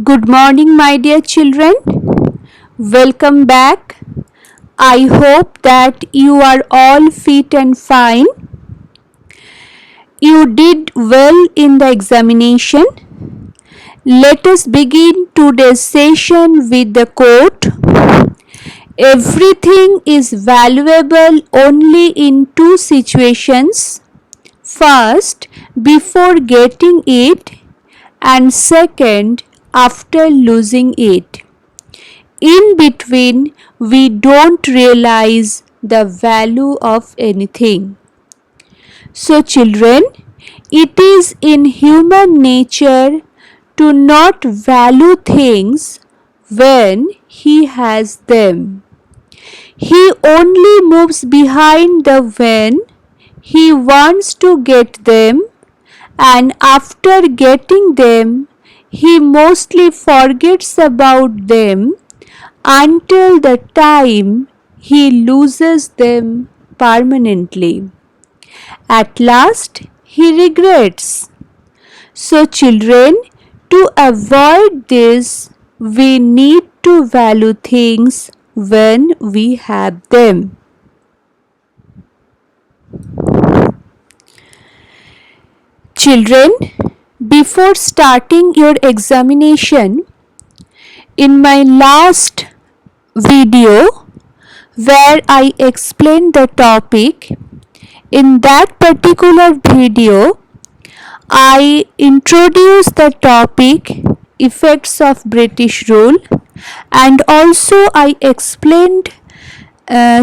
Good morning, my dear children. Welcome back. I hope that you are all fit and fine. You did well in the examination. Let us begin today's session with the quote. Everything is valuable only in two situations. First, before getting it, and second, after losing it. In between, we don't realize the value of anything. So, children, it is in human nature to not value things when he has them. He only moves behind the when he wants to get them, and after getting them, he mostly forgets about them until the time he loses them permanently. At last, he regrets. So, children, to avoid this, we need to value things when we have them. Children, before starting your examination, in my last video where I explained the topic, in that particular video, I introduced the topic effects of British rule, and also I explained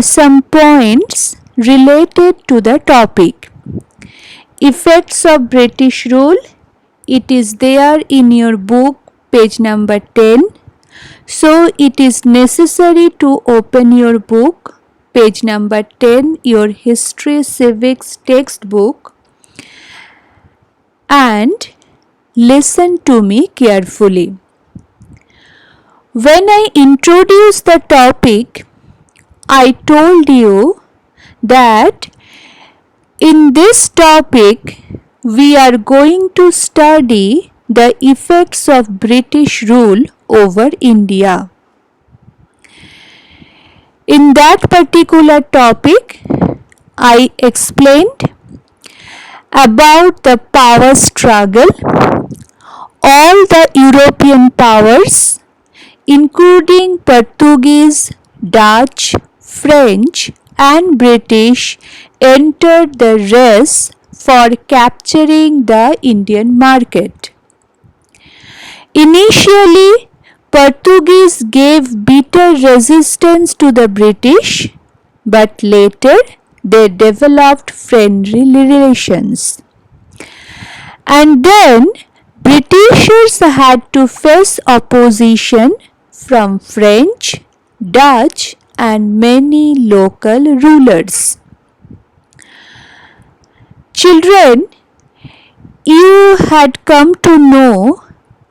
some points related to the topic. Effects of British rule, it is there in your book, page number 10. So, it is necessary to open your book, page number 10, your history civics textbook, and listen to me carefully. When I introduced the topic, I told you that in this topic, we are going to study the effects of British rule over India. In that particular topic, I explained about the power struggle. All the European powers, including Portuguese, Dutch, French, and British, entered the race for capturing the Indian market. Initially, Portuguese gave bitter resistance to the British, but later they developed friendly relations. And then Britishers had to face opposition from French, Dutch, and many local rulers. Children, you had come to know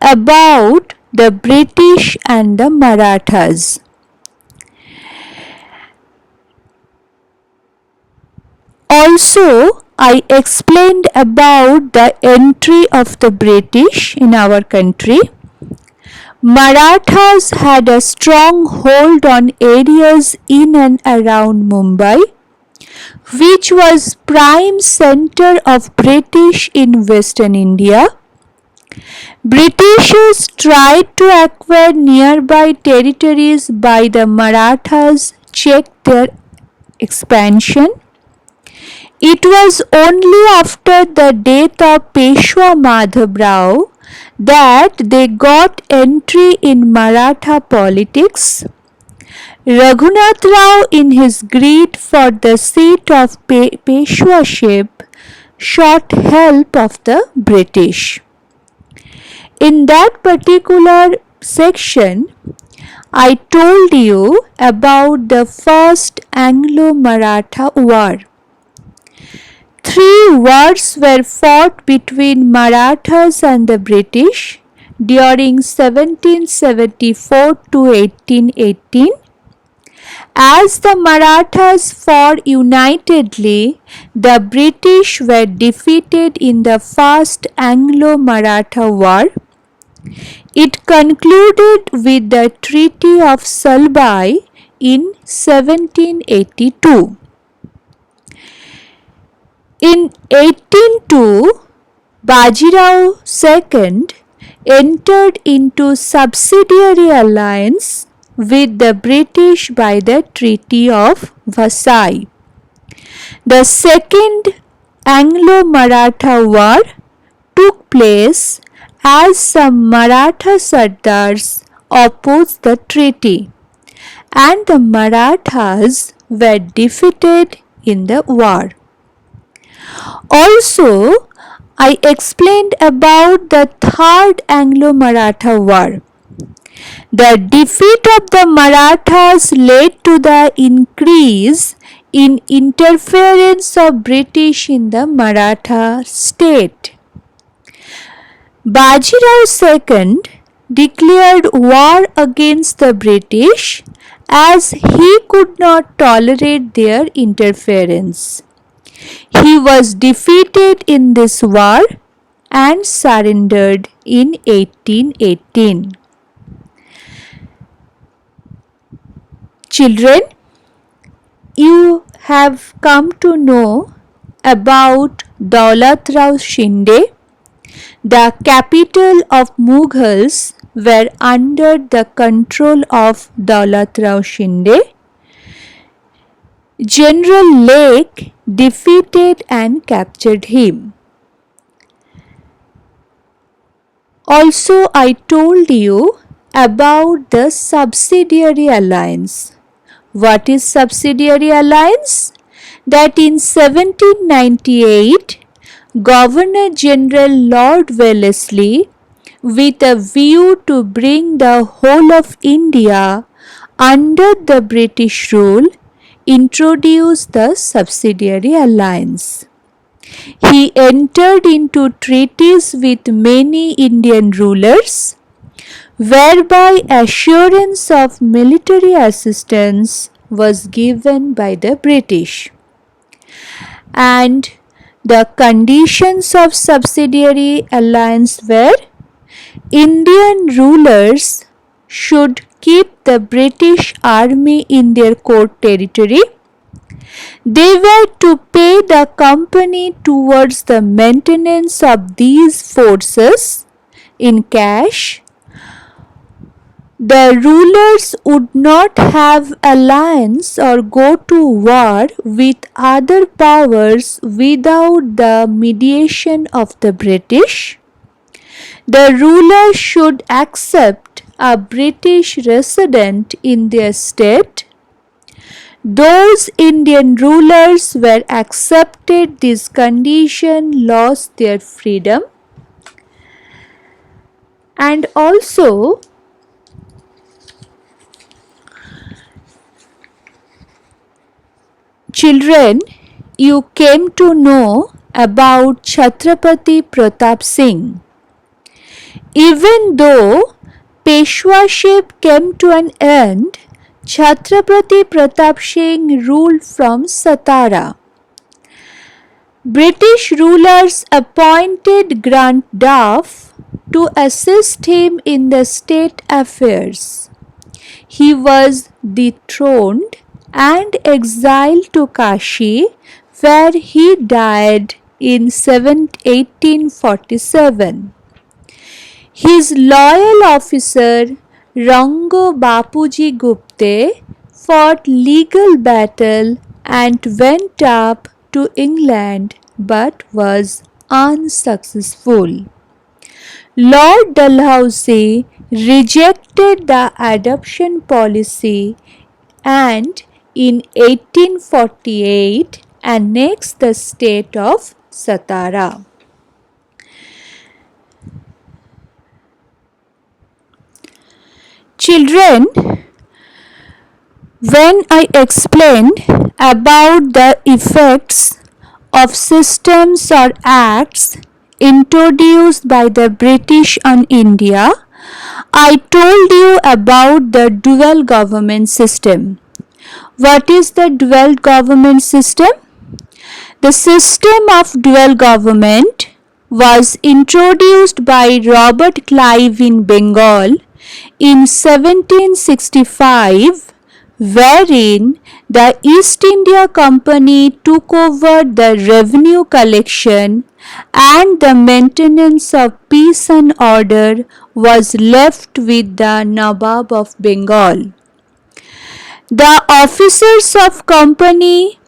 about the British and the Marathas. Also, I explained about the entry of the British in our country. Marathas had a strong hold on areas in and around Mumbai, which was prime center of British in Western India. Britishers tried to acquire nearby territories by the Marathas checked their expansion. It was only after the death of Peshwa Madhavrao that they got entry in Maratha politics. Raghunath Rao, in his greed for the seat of Peshwaship, sought help of the British. In that particular section, I told you about the first AngloMaratha War. 3 wars were fought between Marathas and the British during 1774 to 1818. As the Marathas fought unitedly, the British were defeated in the First Anglo-Maratha War. It concluded with the Treaty of Salbai in 1782. In 1802, Bajirao II entered into Subsidiary Alliance with the British by the Treaty of Versailles. The Second AngloMaratha War took place as some Maratha Sardars opposed the treaty, and the Marathas were defeated in the war. Also, I explained about the Third Anglo-Maratha War. The defeat of the Marathas led to the increase in interference of British in the Maratha state. Bajirao II declared war against the British as he could not tolerate their interference. He was defeated in this war and surrendered in 1818. Children, you have come to know about Daulat Rao Shinde. The capital of Mughals were under the control of Daulat Rao Shinde. General Lake defeated and captured him. Also, I told you about the Subsidiary Alliance. What is Subsidiary Alliance? That in 1798, Governor General Lord Wellesley, with a view to bring the whole of India under the British rule, introduced the Subsidiary Alliance. He entered into treaties with many Indian rulers, whereby assurance of military assistance was given by the British. And the conditions of Subsidiary Alliance were: Indian rulers should keep the British army in their core territory. They were to pay the company towards the maintenance of these forces in cash. The rulers would not have alliance or go to war with other powers without the mediation of the British. The rulers should accept a British resident in their state. Those Indian rulers who accepted this condition lost their freedom. And also, children, you came to know about Chhatrapati Pratap Singh. Even though Peshwaship came to an end, Chhatrapati Pratap Singh ruled from Satara. British rulers appointed Grant Duff to assist him in the state affairs. He was dethroned and exiled to Kashi, where he died in 1847. His loyal officer Rango Bapuji Gupte fought legal battle and went up to England but was unsuccessful. Lord Dalhousie rejected the adoption policy and in 1848 annexed the state of Satara. Children, when I explained about the effects of systems or acts introduced by the British on India, I told you about the dual government system. What is the dual government system? The system of dual government was introduced by Robert Clive in Bengal in 1765, wherein the East India Company took over the revenue collection and the maintenance of peace and order was left with the Nawab of Bengal. The officers of company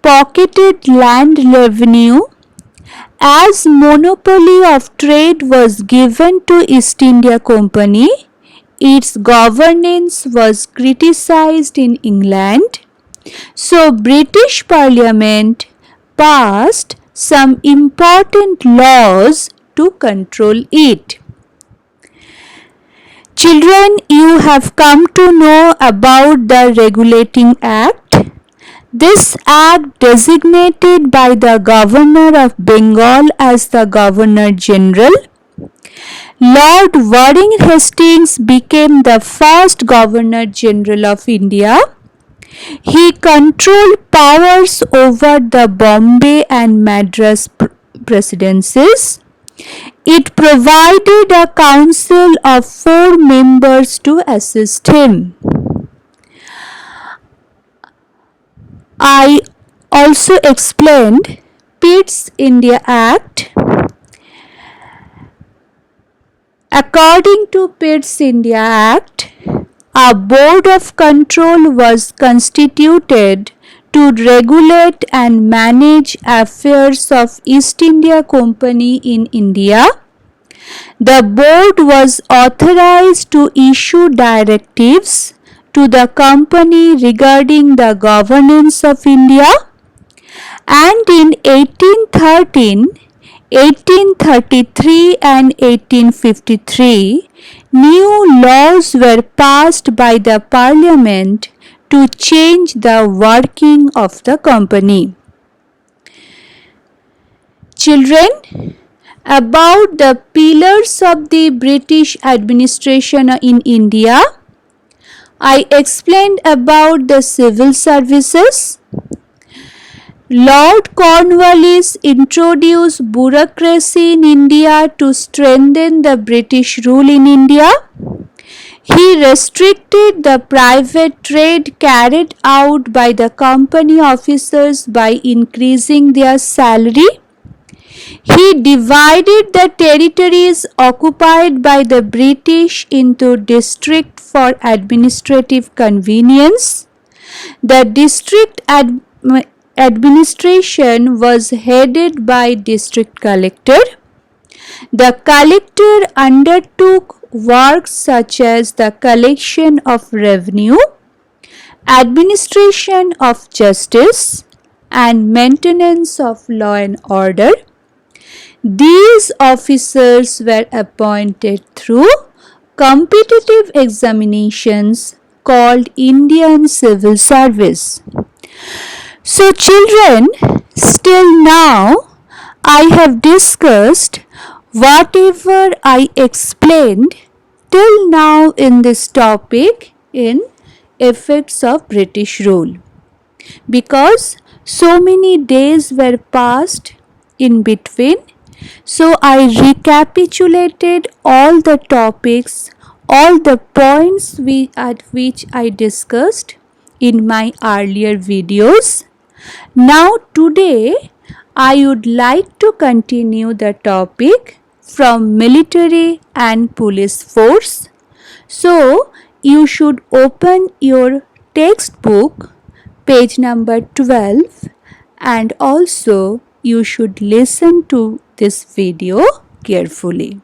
pocketed land revenue as monopoly of trade was given to East India Company. Its governance was criticized in England, so British Parliament passed some important laws to control it. Children, you have come to know about the Regulating Act. This act designated by the Governor of Bengal as the Governor General. Lord Warring Hastings became the first Governor General of India. He controlled powers over the Bombay and Madras presidencies. It provided a council of 4 members to assist him. I also explained Pitt's India Act. According to Pitt's India Act, a board of control was constituted to regulate and manage affairs of East India Company in India. The board was authorized to issue directives to the company regarding the governance of India, and in 1813, 1833 and 1853, new laws were passed by the Parliament to change the working of the company. Children, about the pillars of the British administration in India, I explained about the civil services. Lord Cornwallis introduced bureaucracy in India to strengthen the British rule in India. He restricted the private trade carried out by the company officers by increasing their salary. He divided the territories occupied by the British into districts for administrative convenience. The district administration was headed by district collector. The collector undertook works such as the collection of revenue, administration of justice, and maintenance of law and order. These officers were appointed through competitive examinations called Indian Civil Service. So children, still now I have discussed whatever I explained till now in this topic in effects of British rule, because so many days were passed in between. So I recapitulated all the topics, all the points at which I discussed in my earlier videos. Now today I would like to continue the topic from military and police force. So you should open your textbook, page number 12, and also you should listen to this video carefully.